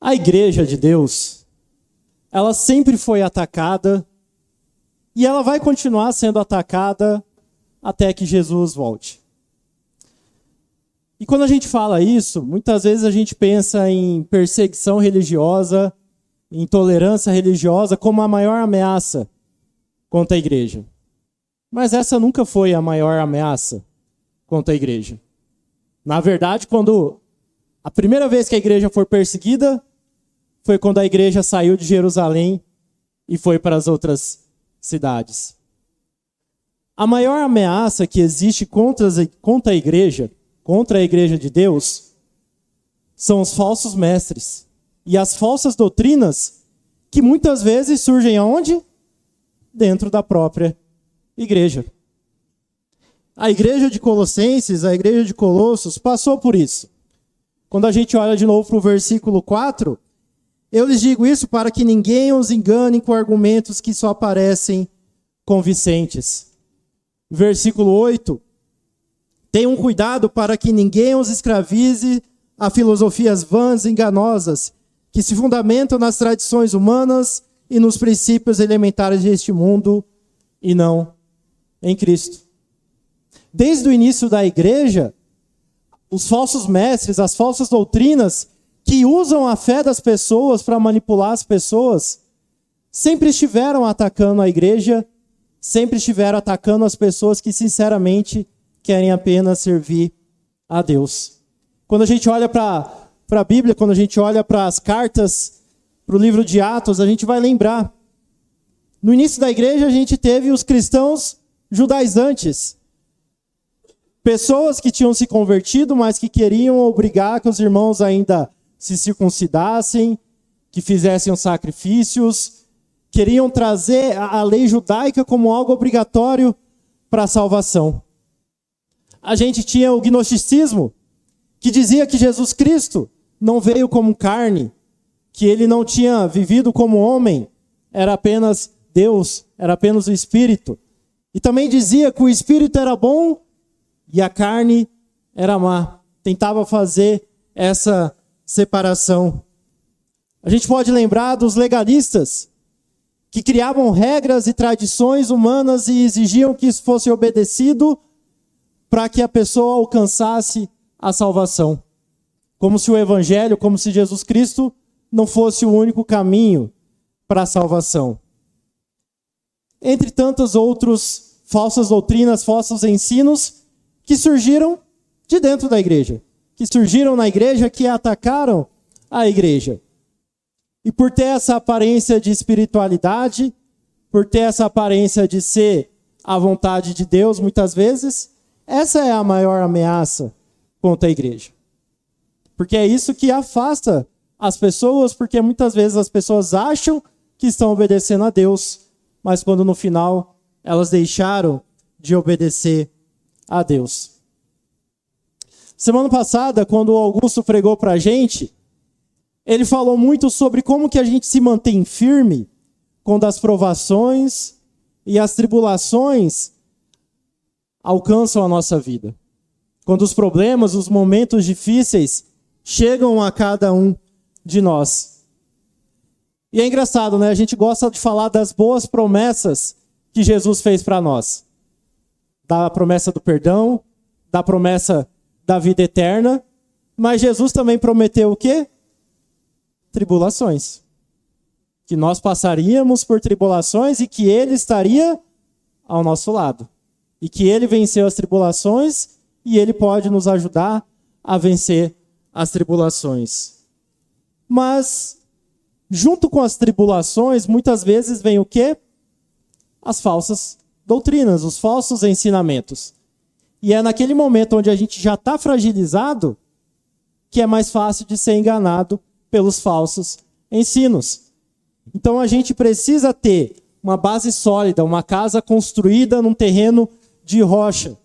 A igreja de Deus, ela sempre foi atacada e ela vai continuar sendo atacada até que Jesus volte. E quando a gente fala isso, muitas vezes a gente pensa em perseguição religiosa, intolerância religiosa como a maior ameaça contra a igreja. Mas essa nunca foi a maior ameaça contra a igreja. Na verdade, quando a primeira vez que a igreja foi perseguida, foi quando a igreja saiu de Jerusalém e foi para as outras cidades. A maior ameaça que existe contra a igreja de Deus, são os falsos mestres e as falsas doutrinas que muitas vezes surgem aonde? Dentro da própria igreja. A igreja de Colossenses, a igreja de Colossos, passou por isso. Quando a gente olha de novo para o versículo 4, eu lhes digo isso para que ninguém os engane com argumentos que só parecem convincentes. Versículo 8, tenham cuidado para que ninguém os escravize a filosofias vãs e enganosas, que se fundamentam nas tradições humanas e nos princípios elementares deste mundo, e não em Cristo. Desde o início da igreja, os falsos mestres, as falsas doutrinas, que usam a fé das pessoas para manipular as pessoas, sempre estiveram atacando a igreja, sempre estiveram atacando as pessoas que sinceramente querem apenas servir a Deus. Quando a gente olha para a Bíblia, quando a gente olha para as cartas, para o livro de Atos, a gente vai lembrar. No início da igreja, a gente teve os cristãos judaizantes. Pessoas que tinham se convertido, mas que queriam obrigar que os irmãos ainda se circuncidassem, que fizessem os sacrifícios, queriam trazer a lei judaica como algo obrigatório para a salvação. A gente tinha o gnosticismo, que dizia que Jesus Cristo não veio como carne, que ele não tinha vivido como homem, era apenas Deus, era apenas o Espírito. E também dizia que o Espírito era bom e a carne era má. Tentava fazer essa separação. A gente pode lembrar dos legalistas, que criavam regras e tradições humanas e exigiam que isso fosse obedecido para que a pessoa alcançasse a salvação. Como se o Evangelho, como se Jesus Cristo não fosse o único caminho para a salvação. Entre tantos outros falsas doutrinas, falsos ensinos que surgiram de dentro da igreja, que surgiram na igreja, que atacaram a igreja. E por ter essa aparência de espiritualidade, por ter essa aparência de ser a vontade de Deus, muitas vezes, essa é a maior ameaça contra a igreja. Porque é isso que afasta as pessoas, porque muitas vezes as pessoas acham que estão obedecendo a Deus, mas quando no final elas deixaram de obedecer a Deus. Semana passada, quando o Augusto pregou para a gente, ele falou muito sobre como que a gente se mantém firme quando as provações e as tribulações alcançam a nossa vida. Quando os problemas, os momentos difíceis chegam a cada um de nós. E é engraçado, né? A gente gosta de falar das boas promessas que Jesus fez para nós. Da promessa do perdão, da promessa da vida eterna. Mas Jesus também prometeu o quê? Tribulações. Que nós passaríamos por tribulações e que Ele estaria ao nosso lado. E que Ele venceu as tribulações e Ele pode nos ajudar a vencer as tribulações. Mas, junto com as tribulações, muitas vezes vem o quê? As falsas doutrinas, os falsos ensinamentos. E é naquele momento onde a gente já está fragilizado que é mais fácil de ser enganado pelos falsos ensinos. Então a gente precisa ter uma base sólida, uma casa construída num terreno de rocha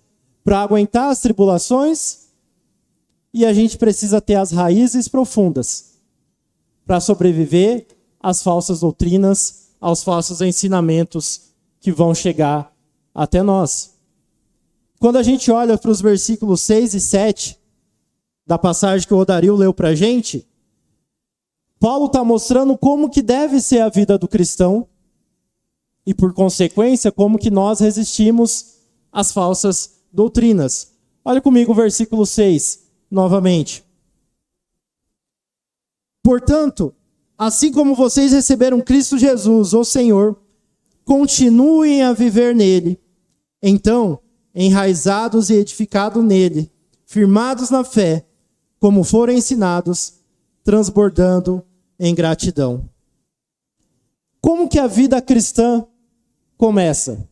para aguentar as tribulações, e a gente precisa ter as raízes profundas para sobreviver às falsas doutrinas, aos falsos ensinamentos que vão chegar até nós. Quando a gente olha para os versículos 6 e 7 da passagem que o Odario leu para a gente, Paulo está mostrando como que deve ser a vida do cristão e, por consequência, como que nós resistimos às falsas doutrinas. Olha comigo o versículo 6, novamente. Portanto, assim como vocês receberam Cristo Jesus, o Senhor, continuem a viver nele. Então, enraizados e edificados nele, firmados na fé, como foram ensinados, transbordando em gratidão. Como que a vida cristã começa?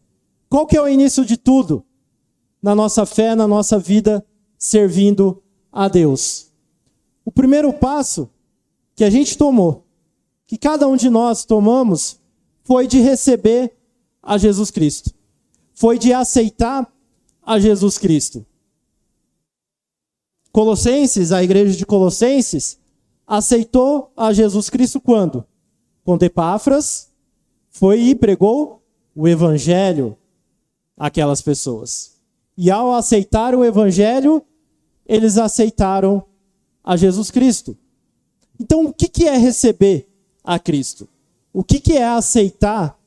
Qual que é o início de tudo na nossa fé, na nossa vida, servindo a Deus? O primeiro passo que a gente tomou, que cada um de nós tomamos, foi de receber a Jesus Cristo. Foi de aceitar a Jesus Cristo. Colossenses, a igreja de Colossenses, aceitou a Jesus Cristo quando? Quando Epáfras foi e pregou o evangelho àquelas pessoas. E ao aceitar o evangelho, eles aceitaram a Jesus Cristo. Então, o que é receber a Cristo? O que é aceitar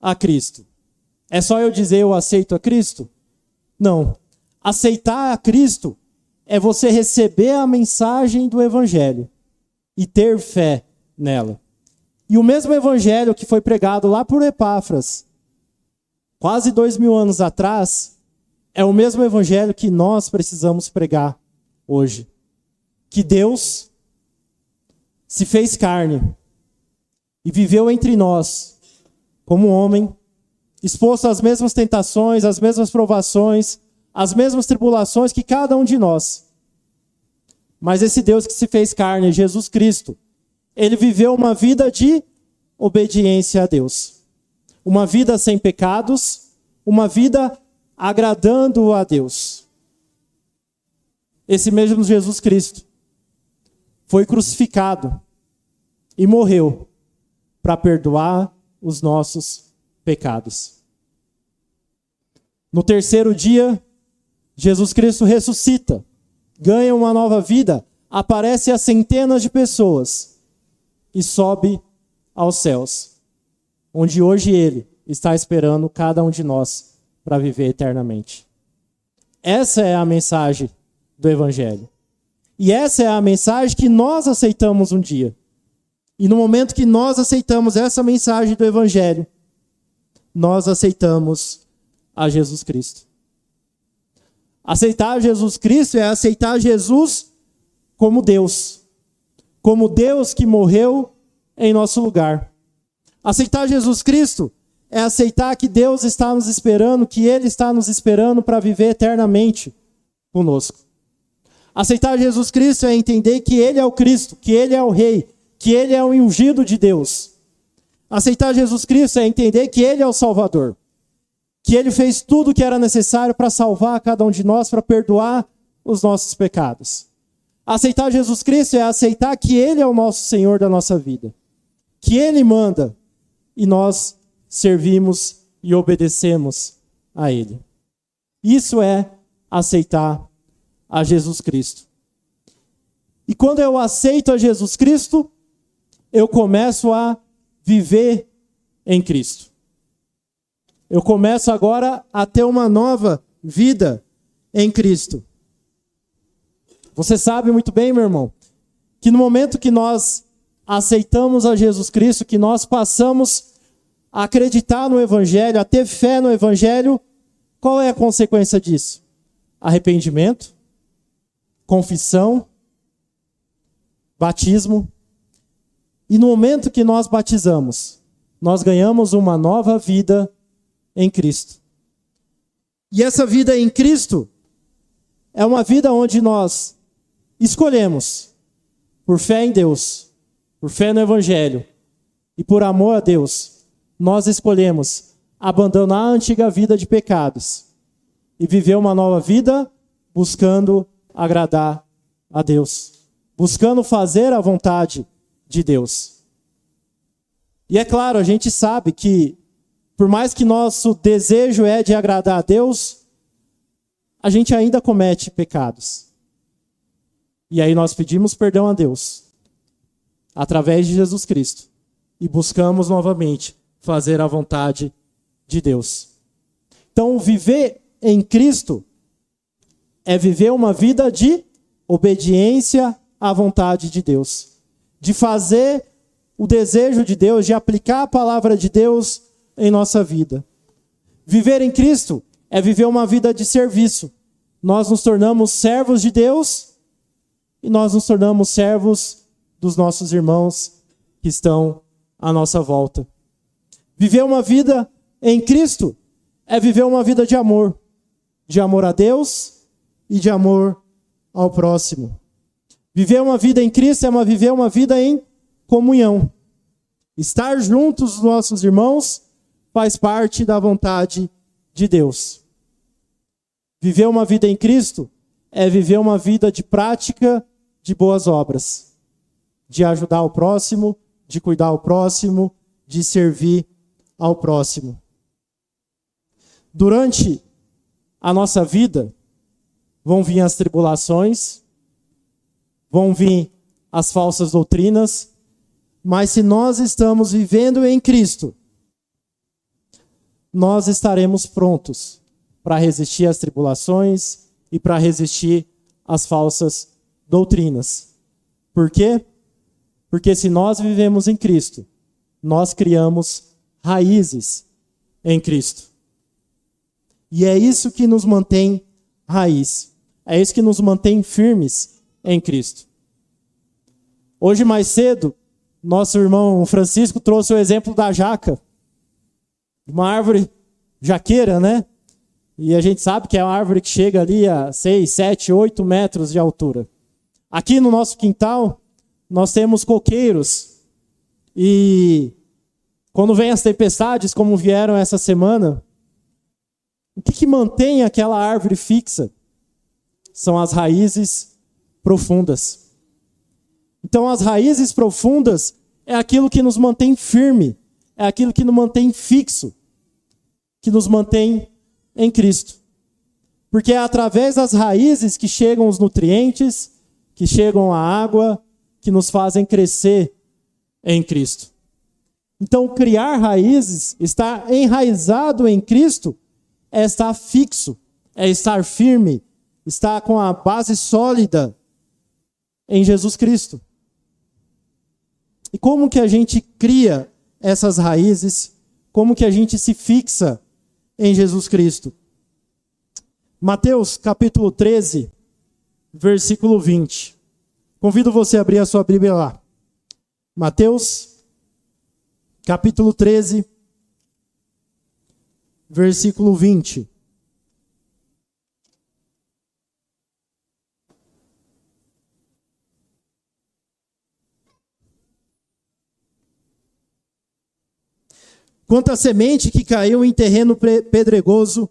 a Cristo? É só eu dizer eu aceito a Cristo? Não. Aceitar a Cristo é você receber a mensagem do evangelho e ter fé nela. E o mesmo evangelho que foi pregado lá por Epáfras, quase 2000 anos atrás, é o mesmo evangelho que nós precisamos pregar hoje. Que Deus se fez carne e viveu entre nós como homem, exposto às mesmas tentações, às mesmas provações, às mesmas tribulações que cada um de nós. Mas esse Deus que se fez carne, Jesus Cristo, ele viveu uma vida de obediência a Deus. Uma vida sem pecados, uma vida agradando a Deus. Esse mesmo Jesus Cristo foi crucificado e morreu para perdoar os nossos pecados. No terceiro dia, Jesus Cristo ressuscita, ganha uma nova vida, aparece a centenas de pessoas e sobe aos céus, onde hoje Ele está esperando cada um de nós para viver eternamente. Essa é a mensagem do Evangelho. E essa é a mensagem que nós aceitamos um dia. E no momento que nós aceitamos essa mensagem do Evangelho, nós aceitamos a Jesus Cristo. Aceitar Jesus Cristo é aceitar Jesus como Deus que morreu em nosso lugar. Aceitar Jesus Cristo é aceitar que Deus está nos esperando, que Ele está nos esperando para viver eternamente conosco. Aceitar Jesus Cristo é entender que Ele é o Cristo, que Ele é o Rei, que Ele é o ungido de Deus. Aceitar Jesus Cristo é entender que Ele é o Salvador, que Ele fez tudo o que era necessário para salvar cada um de nós, para perdoar os nossos pecados. Aceitar Jesus Cristo é aceitar que Ele é o nosso Senhor da nossa vida, que Ele manda e nós servimos e obedecemos a Ele. Isso é aceitar a Jesus Cristo. E quando eu aceito a Jesus Cristo, eu começo a viver em Cristo. Eu começo agora a ter uma nova vida em Cristo. Você sabe muito bem, meu irmão, que no momento que nós aceitamos a Jesus Cristo, que nós passamos a acreditar no Evangelho, a ter fé no Evangelho, qual é a consequência disso? Arrependimento, confissão, batismo. E no momento que nós batizamos, nós ganhamos uma nova vida em Cristo. E essa vida em Cristo é uma vida onde nós escolhemos, por fé em Deus, por fé no Evangelho e por amor a Deus, nós escolhemos abandonar a antiga vida de pecados e viver uma nova vida buscando agradar a Deus, buscando fazer a vontade de Deus. E é claro, a gente sabe que por mais que nosso desejo é de agradar a Deus, a gente ainda comete pecados. E aí nós pedimos perdão a Deus. através de Jesus Cristo, e buscamos novamente fazer a vontade de Deus. Então, viver em Cristo é viver uma vida de obediência à vontade de Deus, de fazer o desejo de Deus, de aplicar a palavra de Deus em nossa vida. Viver em Cristo é viver uma vida de serviço. Nós nos tornamos servos de Deus e nós nos tornamos servos dos nossos irmãos que estão à nossa volta. Viver uma vida em Cristo é viver uma vida de amor a Deus e de amor ao próximo. Viver uma vida em Cristo é viver uma vida em comunhão. Estar juntos dos nossos irmãos faz parte da vontade de Deus. Viver uma vida em Cristo é viver uma vida de prática de boas obras, de ajudar o próximo, de cuidar ao próximo, de servir ao próximo. Durante a nossa vida, vão vir as tribulações, vão vir as falsas doutrinas, mas se nós estamos vivendo em Cristo, nós estaremos prontos para resistir às tribulações e para resistir às falsas doutrinas. Por quê? Porque se nós vivemos em Cristo, nós criamos raízes em Cristo. E é isso que nos mantém raiz. É isso que nos mantém firmes em Cristo. Hoje mais cedo, nosso irmão Francisco trouxe o exemplo da jaca. Uma árvore jaqueira, né? E a gente sabe que é uma árvore que chega ali a 6, 7, 8 metros de altura. Aqui no nosso quintal, nós temos coqueiros. E quando vem as tempestades, como vieram essa semana, o que mantém aquela árvore fixa? São as raízes profundas. Então, as raízes profundas é aquilo que nos mantém firme, é aquilo que nos mantém fixo, que nos mantém em Cristo. Porque é através das raízes que chegam os nutrientes, que chegam a água, que nos fazem crescer em Cristo. Então, criar raízes, estar enraizado em Cristo, é estar fixo, é estar firme, estar com a base sólida em Jesus Cristo. E como que a gente cria essas raízes? Como que a gente se fixa em Jesus Cristo? Mateus capítulo 13, versículo 20. Convido você a abrir a sua Bíblia lá. Mateus capítulo 13, versículo 20. Quanto à semente que caiu em terreno pedregoso,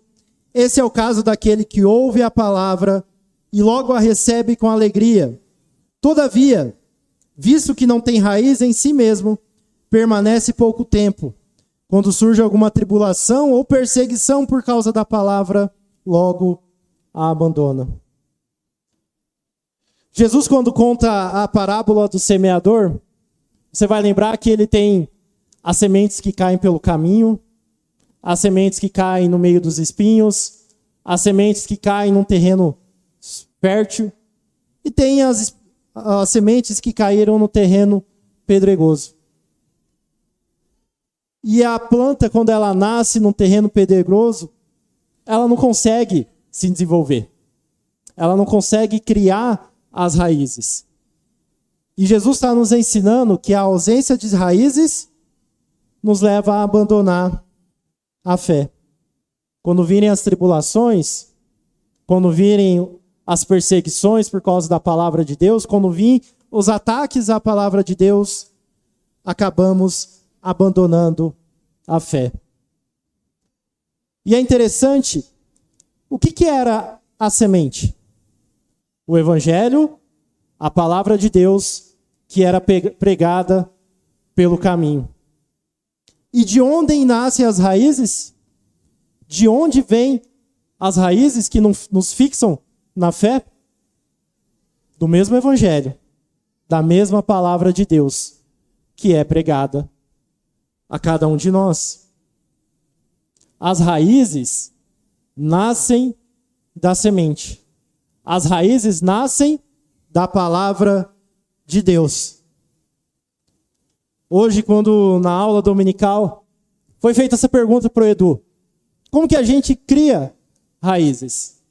esse é o caso daquele que ouve a palavra e logo a recebe com alegria. Todavia, visto que não tem raiz em si mesmo, permanece pouco tempo. Quando surge alguma tribulação ou perseguição por causa da palavra, logo a abandona. Jesus, quando conta a parábola do semeador, você vai lembrar que ele tem as sementes que caem pelo caminho, as sementes que caem no meio dos espinhos, as sementes que caem num terreno fértil, e tem as sementes que caíram no terreno pedregoso. E a planta, quando ela nasce num terreno pedregoso, ela não consegue se desenvolver. Ela não consegue criar as raízes. E Jesus está nos ensinando que a ausência de raízes nos leva a abandonar a fé. Quando virem as tribulações, quando virem as perseguições por causa da palavra de Deus, quando virem os ataques à palavra de Deus, acabamos abandonando a fé. E é interessante, o que era a semente? O Evangelho, a palavra de Deus, que era pregada pelo caminho. E de onde nascem as raízes? De onde vêm as raízes que nos fixam na fé? Do mesmo Evangelho, da mesma palavra de Deus que é pregada a cada um de nós. As raízes nascem da semente. As raízes nascem da palavra de Deus. Hoje, quando na aula dominical foi feita essa pergunta para o Edu: como que a gente cria raízes?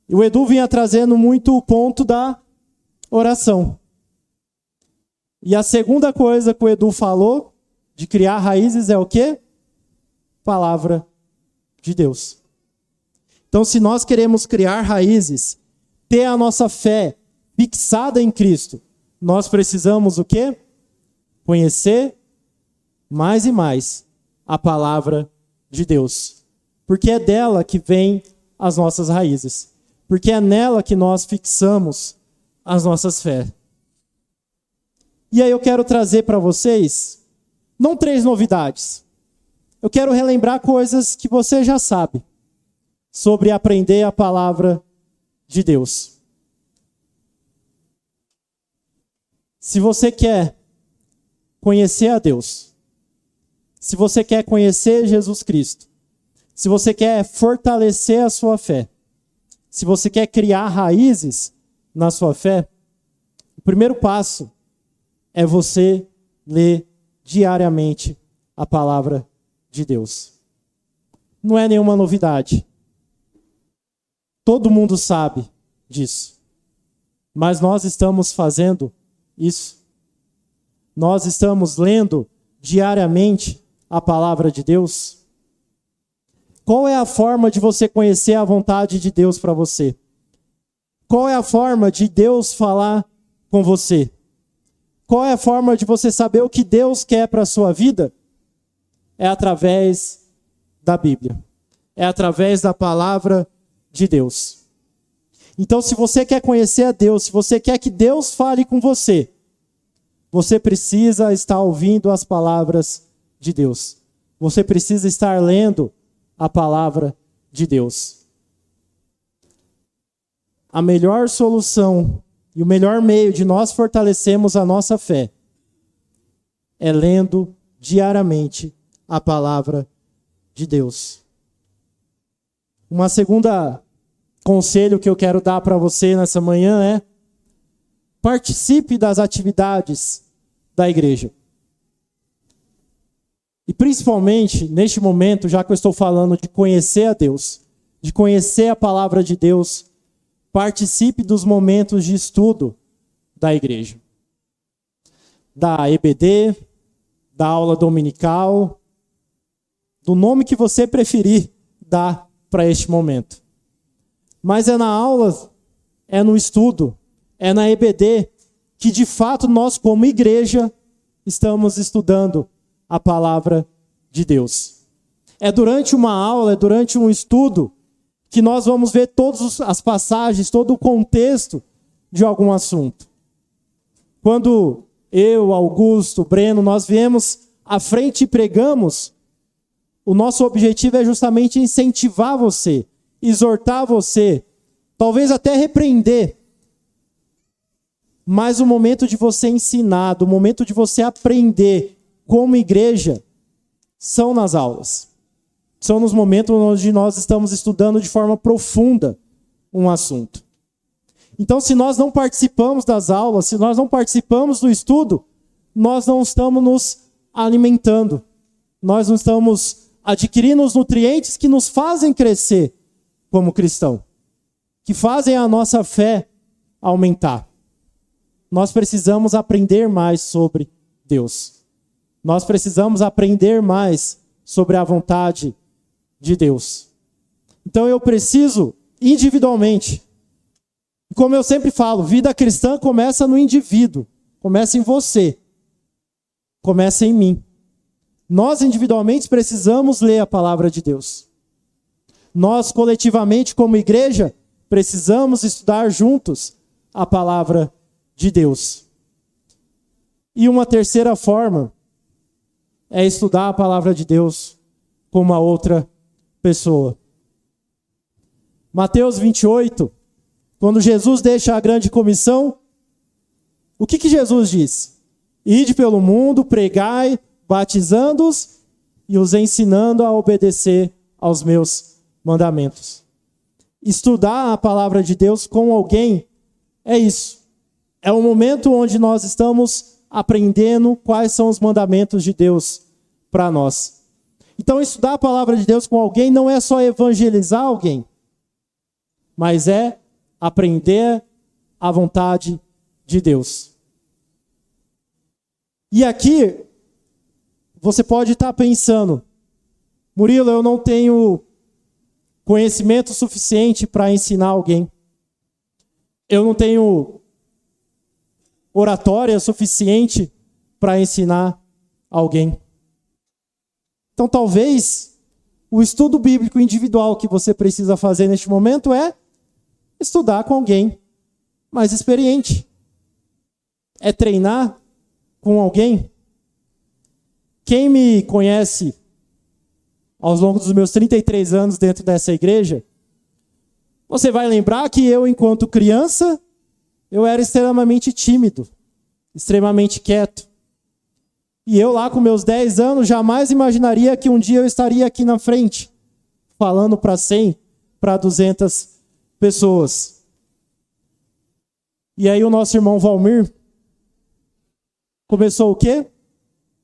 E o Edu vinha trazendo muito o ponto da oração. E a segunda coisa que o Edu falou de criar raízes é o quê? Palavra de Deus. Então, se nós queremos criar raízes, ter a nossa fé fixada em Cristo, nós precisamos o quê? Conhecer mais e mais a palavra de Deus. Porque é dela que vem as nossas raízes. Porque é nela que nós fixamos as nossas fé. E aí eu quero trazer para vocês, não 3 novidades. Eu quero relembrar coisas que você já sabe sobre aprender a palavra de Deus. Se você quer conhecer a Deus, se você quer conhecer Jesus Cristo, se você quer fortalecer a sua fé, se você quer criar raízes na sua fé, o primeiro passo é você ler diariamente a palavra de Deus. Não é nenhuma novidade. Todo mundo sabe disso. Mas nós estamos fazendo isso. Nós estamos lendo diariamente a palavra de Deus. Qual é a forma de você conhecer a vontade de Deus para você? Qual é a forma de Deus falar com você? Qual é a forma de você saber o que Deus quer para a sua vida? É através da Bíblia. É através da palavra de Deus. Então, se você quer conhecer a Deus, se você quer que Deus fale com você, você precisa estar ouvindo as palavras de Deus. Você precisa estar lendo a palavra de Deus. A melhor solução e o melhor meio de nós fortalecermos a nossa fé é lendo diariamente a palavra de Deus. Uma segunda conselho que eu quero dar para você nessa manhã é: participe das atividades da igreja. E principalmente neste momento, já que eu estou falando de conhecer a Deus, de conhecer a palavra de Deus, participe dos momentos de estudo da igreja. Da EBD, da aula dominical, do nome que você preferir dar para este momento. Mas é na aula, é no estudo, é na EBD que de fato nós como igreja estamos estudando a palavra de Deus. É durante uma aula, é durante um estudo que nós vamos ver todas as passagens, todo o contexto de algum assunto. Quando eu, Augusto, Breno, nós viemos à frente e pregamos, o nosso objetivo é justamente incentivar você, exortar você, talvez até repreender. Mas o momento de você ensinar, o momento de você aprender como igreja, são nas aulas. São nos momentos onde nós estamos estudando de forma profunda um assunto. Então, se nós não participamos das aulas, se nós não participamos do estudo, nós não estamos nos alimentando. Nós não estamos adquirindo os nutrientes que nos fazem crescer como cristão, que fazem a nossa fé aumentar. Nós precisamos aprender mais sobre Deus. Nós precisamos aprender mais sobre a vontade de Deus. Então eu preciso, individualmente, como eu sempre falo, vida cristã começa no indivíduo, começa em você, começa em mim. Nós individualmente precisamos ler a palavra de Deus. Nós coletivamente como igreja precisamos estudar juntos a palavra de Deus. E uma terceira forma é estudar a palavra de Deus com uma outra pessoa. Mateus 28, quando Jesus deixa a grande comissão, O que Jesus diz? Ide pelo mundo, pregai, batizando-os e os ensinando a obedecer aos meus mandamentos. Estudar a palavra de Deus com alguém é isso. É o momento onde nós estamos aprendendo quais são os mandamentos de Deus para nós. Então, estudar a palavra de Deus com alguém não é só evangelizar alguém, mas é aprender a vontade de Deus. E aqui, você pode estar pensando, Murilo, eu não tenho conhecimento suficiente para ensinar alguém. Eu não tenho oratória suficiente para ensinar alguém. Então, talvez, o estudo bíblico individual que você precisa fazer neste momento é estudar com alguém mais experiente. É treinar com alguém. Quem me conhece ao longo dos meus 33 anos dentro dessa igreja, você vai lembrar que eu, enquanto criança, eu era extremamente tímido, extremamente quieto. E eu lá com meus 10 anos jamais imaginaria que um dia eu estaria aqui na frente, falando para 100, para 200 pessoas. E aí o nosso irmão Valmir começou o quê?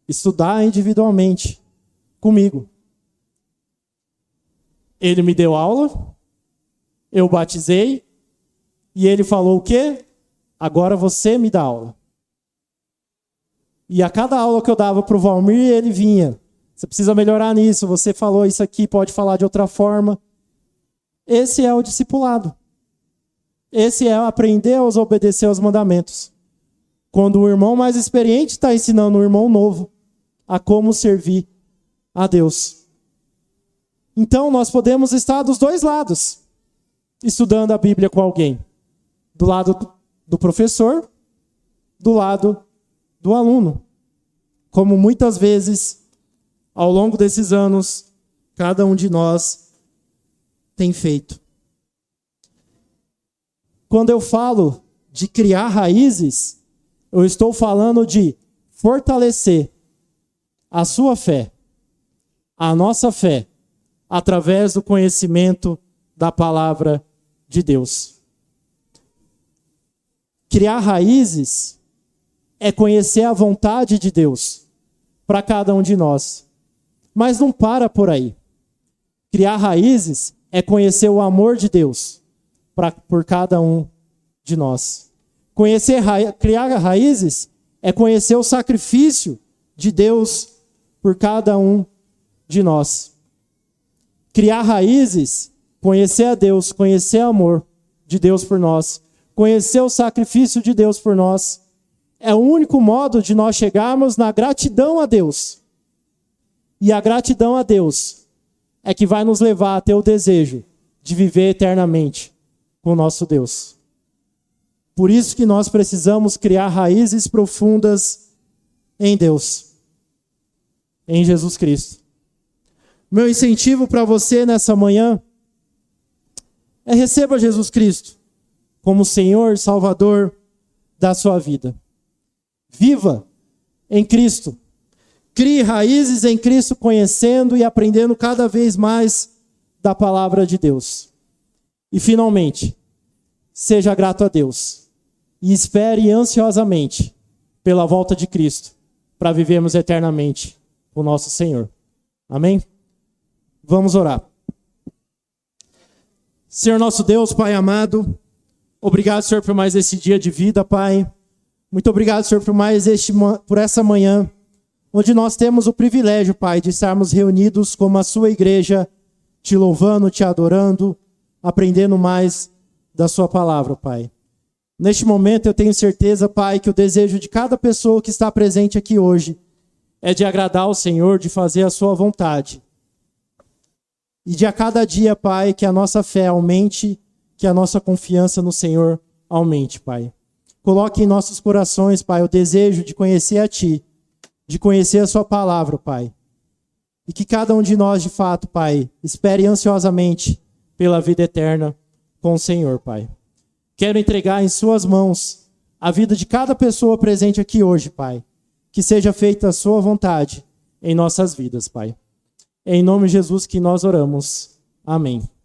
Estudar individualmente comigo. Ele me deu aula, eu batizei, e ele falou o quê? Agora você me dá aula. E a cada aula que eu dava para o Valmir, ele vinha. Você precisa melhorar nisso, você falou isso aqui, pode falar de outra forma. Esse é o discipulado. Esse é aprender a obedecer aos mandamentos. Quando o irmão mais experiente está ensinando o irmão novo a como servir a Deus. Então, nós podemos estar dos dois lados, estudando a Bíblia com alguém. Do lado do professor, do lado do aluno. Como muitas vezes, ao longo desses anos, cada um de nós tem feito. Quando eu falo de criar raízes, eu estou falando de fortalecer a sua fé, a nossa fé, através do conhecimento da palavra de Deus. Criar raízes é conhecer a vontade de Deus para cada um de nós. Mas não para por aí. Criar raízes é conhecer o amor de Deus por cada um de nós. Criar raízes é conhecer o sacrifício de Deus por cada um de nós. Criar raízes, conhecer a Deus, conhecer o amor de Deus por nós, conhecer o sacrifício de Deus por nós, é o único modo de nós chegarmos na gratidão a Deus. E a gratidão a Deus é que vai nos levar a ter o desejo de viver eternamente com o nosso Deus. Por isso que nós precisamos criar raízes profundas em Deus, em Jesus Cristo. Meu incentivo para você nessa manhã é receba Jesus Cristo como Senhor e Salvador da sua vida. Viva em Cristo. Crie raízes em Cristo, conhecendo e aprendendo cada vez mais da palavra de Deus. E finalmente, seja grato a Deus e espere ansiosamente pela volta de Cristo para vivermos eternamente com o nosso Senhor. Amém? Vamos orar. Senhor nosso Deus, Pai amado, obrigado, Senhor, por mais esse dia de vida, Pai. Muito obrigado, Senhor, por essa manhã, onde nós temos o privilégio, Pai, de estarmos reunidos como a sua igreja, te louvando, te adorando, aprendendo mais da sua palavra, Pai. Neste momento eu tenho certeza, Pai, que o desejo de cada pessoa que está presente aqui hoje é de agradar ao Senhor, de fazer a sua vontade. E de a cada dia, Pai, que a nossa fé aumente, que a nossa confiança no Senhor aumente, Pai. Coloque em nossos corações, Pai, o desejo de conhecer a Ti, de conhecer a Sua palavra, Pai. E que cada um de nós, de fato, Pai, espere ansiosamente pela vida eterna com o Senhor, Pai. Quero entregar em Suas mãos a vida de cada pessoa presente aqui hoje, Pai. Que seja feita a sua vontade em nossas vidas, Pai. É em nome de Jesus que nós oramos. Amém.